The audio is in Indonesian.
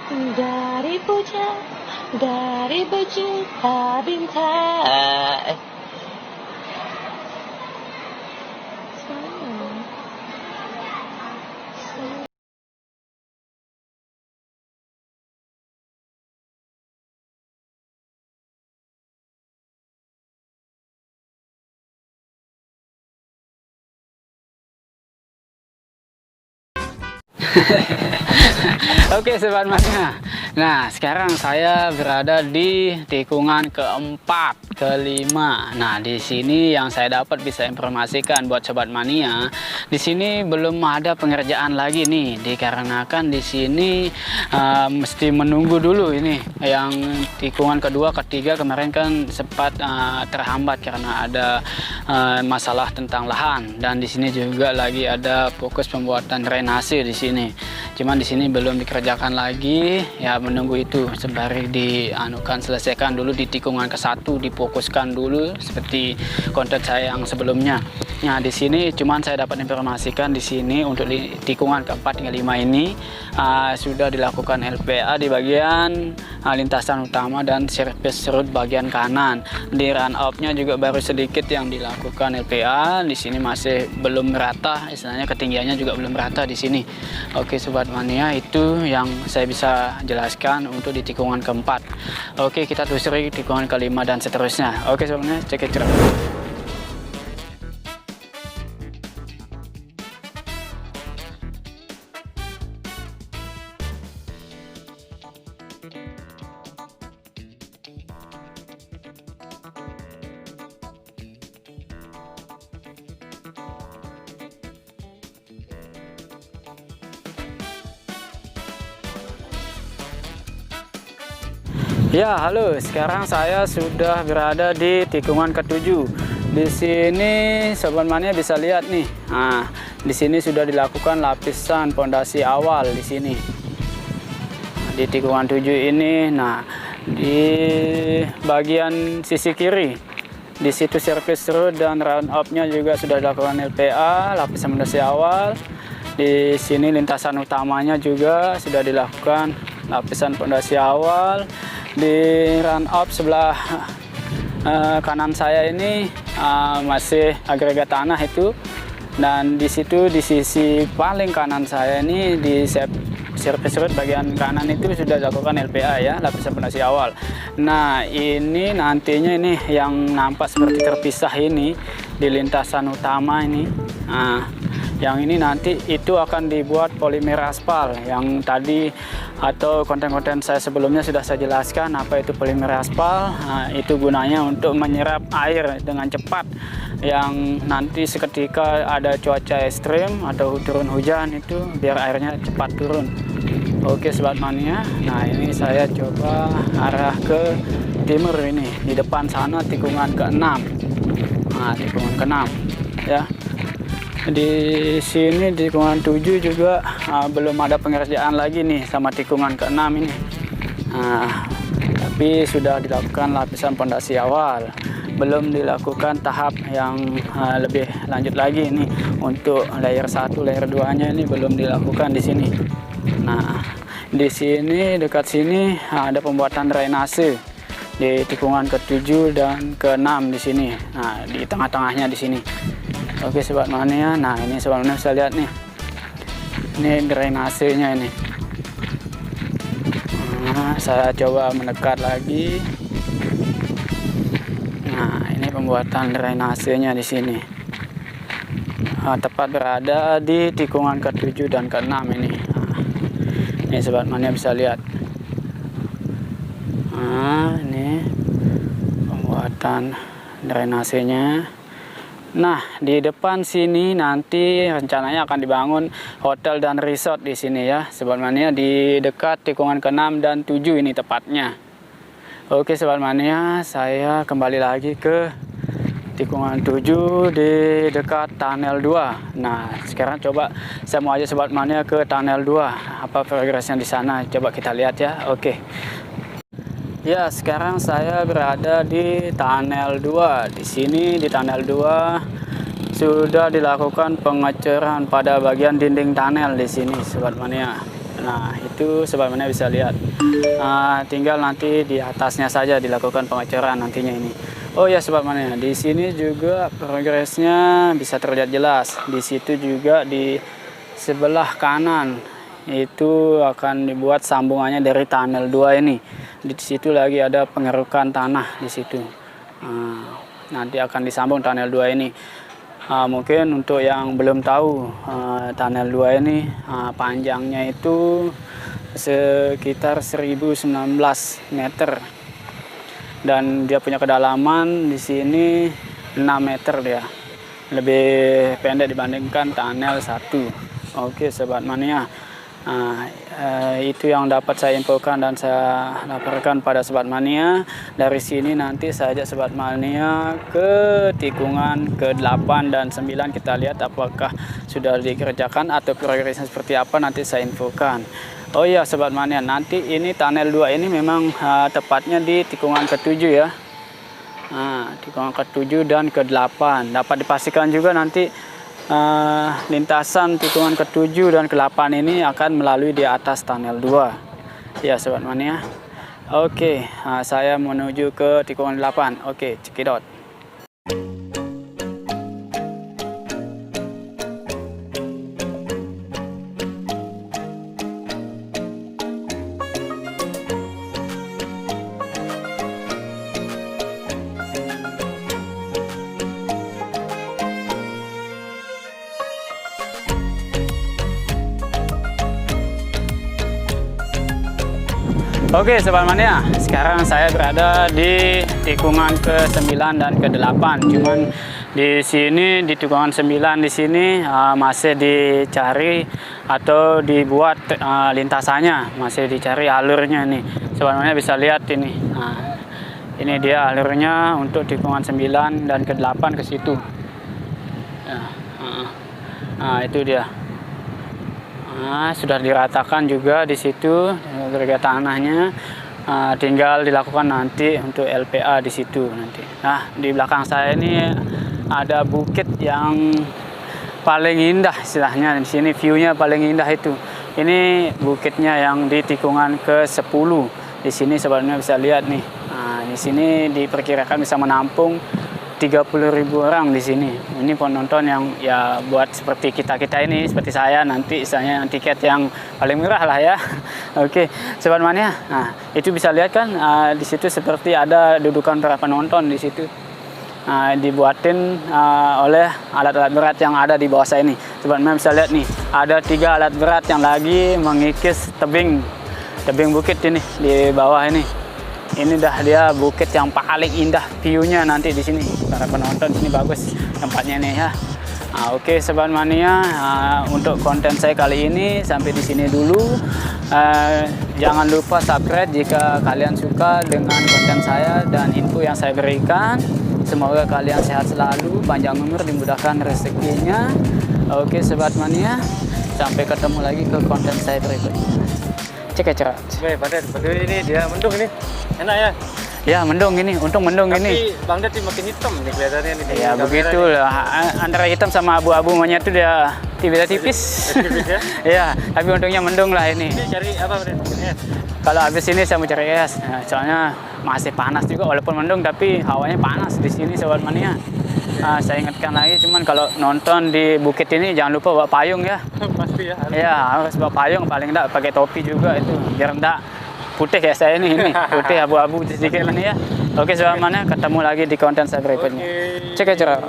Dari puncak, dari berjuta bintang. Oke Sobat Mania. Nah sekarang saya berada di tikungan keempat, kelima. Nah di sini yang saya dapat bisa informasikan buat Sobat Mania, di sini belum ada pengerjaan lagi nih, dikarenakan di sini mesti menunggu dulu ini. Yang tikungan kedua, ketiga kemarin kan sempat terhambat karena ada masalah tentang lahan, dan di sini juga lagi ada fokus pembuatan drainase di sini. Cuman di sini belum dikerjakan lagi, ya menunggu itu sembari selesaikan dulu di tikungan ke-1, difokuskan dulu seperti konten saya yang sebelumnya. Nah di sini cuman saya dapat informasikan di sini untuk di tikungan ke-4 hingga 5 ini sudah dilakukan LPA di bagian lintasan utama dan surface road bagian kanan. Di run out-nya juga baru sedikit yang dilakukan LPA. Di sini masih belum merata, istilahnya ketinggiannya juga belum merata di sini. Oke Sobat Mania, itu yang saya bisa jelaskan untuk di tikungan keempat. Oke, kita telusuri tikungan kelima dan seterusnya. Oke Sobat Mania, cek it out. Ya, halo. Sekarang saya sudah berada di tikungan ke-7. Di sini Sobat Mania bisa lihat nih. Nah, di sini sudah dilakukan lapisan pondasi awal di sini. Di tikungan 7 ini, nah di bagian sisi kiri, di situ surface road dan round up-nya juga sudah dilakukan LPA, lapisan pondasi awal. Di sini lintasan utamanya juga sudah dilakukan lapisan pondasi awal. Di run up sebelah kanan saya ini masih agregat tanah itu, dan di situ di sisi paling kanan saya ini di surface road bagian kanan itu sudah dilakukan LPA ya, lapisan pondasi awal. Nah ini nantinya ini yang nampak seperti terpisah ini di lintasan utama ini. Nah, yang ini nanti itu akan dibuat polimer aspal. Yang tadi atau konten-konten saya sebelumnya sudah saya jelaskan apa itu polimer aspal. Nah, itu gunanya untuk menyerap air dengan cepat, yang nanti seketika ada cuaca ekstrim atau turun hujan itu biar airnya cepat turun. Oke Sobat Mania, nah ini saya coba arah ke timur ini, di depan sana tikungan ke-6. Nah tikungan ke-6 ya. Di sini di tikungan 7 juga belum ada pengerjaan lagi nih sama tikungan ke-6 ini. Nah, tapi sudah dilakukan lapisan pondasi awal. Belum dilakukan tahap yang lebih lanjut lagi ini. Untuk layer 1, layer 2-nya ini belum dilakukan di sini. Nah, di sini dekat sini ada pembuatan drainase di tikungan ke-7 dan ke-6 di sini. Nah, di tengah-tengahnya di sini. Oke Sobat Mania, nah ini Sobat Mania bisa lihat nih, ini drainasenya ini. Nah, saya coba mendekat lagi. Nah ini pembuatan drainasenya di sini. Tepat berada di tikungan ke-7 dan ke-6 ini. Nah, ini Sobat Mania bisa lihat. Nah ini pembuatan drainasenya. Nah, di depan sini nanti rencananya akan dibangun hotel dan resort di sini ya, Sobat Mania, di dekat tikungan ke-6 dan 7 ini tepatnya. Oke Sobat Mania, saya kembali lagi ke tikungan 7 di dekat tunnel 2. Nah, sekarang coba saya mau ajak Sobat Mania ke tunnel 2. Apa progresnya di sana? Coba kita lihat ya. Oke. Ya, sekarang saya berada di tunnel 2. Di sini di tunnel 2 sudah dilakukan pengecoran pada bagian dinding tunnel di sini, Sobat Mania. Nah, itu sobat mania bisa lihat. Tinggal nanti di atasnya saja dilakukan pengecoran nantinya ini. Oh ya sobat mania, di sini juga progresnya bisa terlihat jelas. Di situ juga di sebelah kanan itu akan dibuat sambungannya dari tunnel 2 ini. Di situ lagi ada pengerukan tanah di situ. Nanti akan disambung tunnel 2 ini. Mungkin untuk yang belum tahu, tunnel 2 ini panjangnya itu sekitar 1019 meter dan dia punya kedalaman di sini 6 meter dia, lebih pendek dibandingkan tunnel 1. Oke sobat mania, itu yang dapat saya infokan dan saya laporkan pada sobat mania. Dari sini nanti saya ajak sobat mania ke tikungan ke-8 dan 9, kita lihat apakah sudah dikerjakan atau progresnya seperti apa, nanti saya infokan. Oh iya sobat mania, nanti ini tunnel 2 ini memang tepatnya di tikungan ke-7 ya. Tikungan ke-7 dan ke-8 dapat dipastikan juga nanti lintasan tikungan ke-7 dan ke-8 ini akan melalui di atas tunnel 2 ya sobat mania. Oke, saya menuju ke tikungan 8. Oke, cekidot. Oke sobat mania, sekarang saya berada di tikungan ke-9 dan ke-8. Cuman di sini di tikungan 9 di sini masih dicari atau dibuat lintasannya, masih dicari alurnya nih. Sobat mania bisa lihat ini. Ini dia alurnya untuk tikungan 9 dan ke-8 ke situ. Itu dia. Sudah diratakan juga di situ harga tanahnya, tinggal dilakukan nanti untuk LPA di situ nanti. Nah, di belakang saya ini ada bukit yang paling indah istilahnya. Di sini view-nya paling indah itu. Ini bukitnya yang di tikungan ke-10. Di sini sebenarnya bisa lihat nih. Di sini diperkirakan bisa menampung 30.000 orang di sini. Ini penonton yang ya buat seperti kita ini, seperti saya nanti misalnya tiket yang paling murah lah ya. Oke, sobat mania. Nah, itu bisa lihat kan di situ seperti ada dudukan para penonton di situ. Dibuatin oleh alat-alat berat yang ada di bawah saya ini. Sobat mania bisa lihat nih, ada 3 alat berat yang lagi mengikis tebing bukit ini di bawah ini. Ini dah dia bukit yang paling indah view-nya nanti di sini. Para penonton sini bagus tempatnya nih ya. Oke sobat mania, untuk konten saya kali ini sampai di sini dulu. Jangan lupa subscribe jika kalian suka dengan konten saya dan info yang saya berikan. Semoga kalian sehat selalu, panjang umur, dimudahkan rezekinya. Oke sobat mania, sampai ketemu lagi ke konten saya berikutnya. Cek aja. Badan ini dia mendung ini. Enak ya? Ya mendung ini, untung mendung ini. Tapi Bang Ded makin hitam nih kelihatannya nih. Ya begitu lah, antara hitam sama abu-abu itu dia tipis. Tipis ya? Iya, tapi untungnya mendung lah ini. Ini cari apa Bang Ded? Kalau habis ini saya mau cari es, soalnya masih panas juga walaupun mendung tapi hawanya panas di sini sobat mania. Saya ingatkan lagi, cuman kalau nonton di bukit ini jangan lupa bawa payung ya. Pasti ya. Iya, harus bawa payung, paling enggak pakai topi juga itu biar enggak putih kayak saya ini putih abu-abu sedikit ini ya. Oke sobat mania, ketemu lagi di konten saya berikutnya. Cek aja.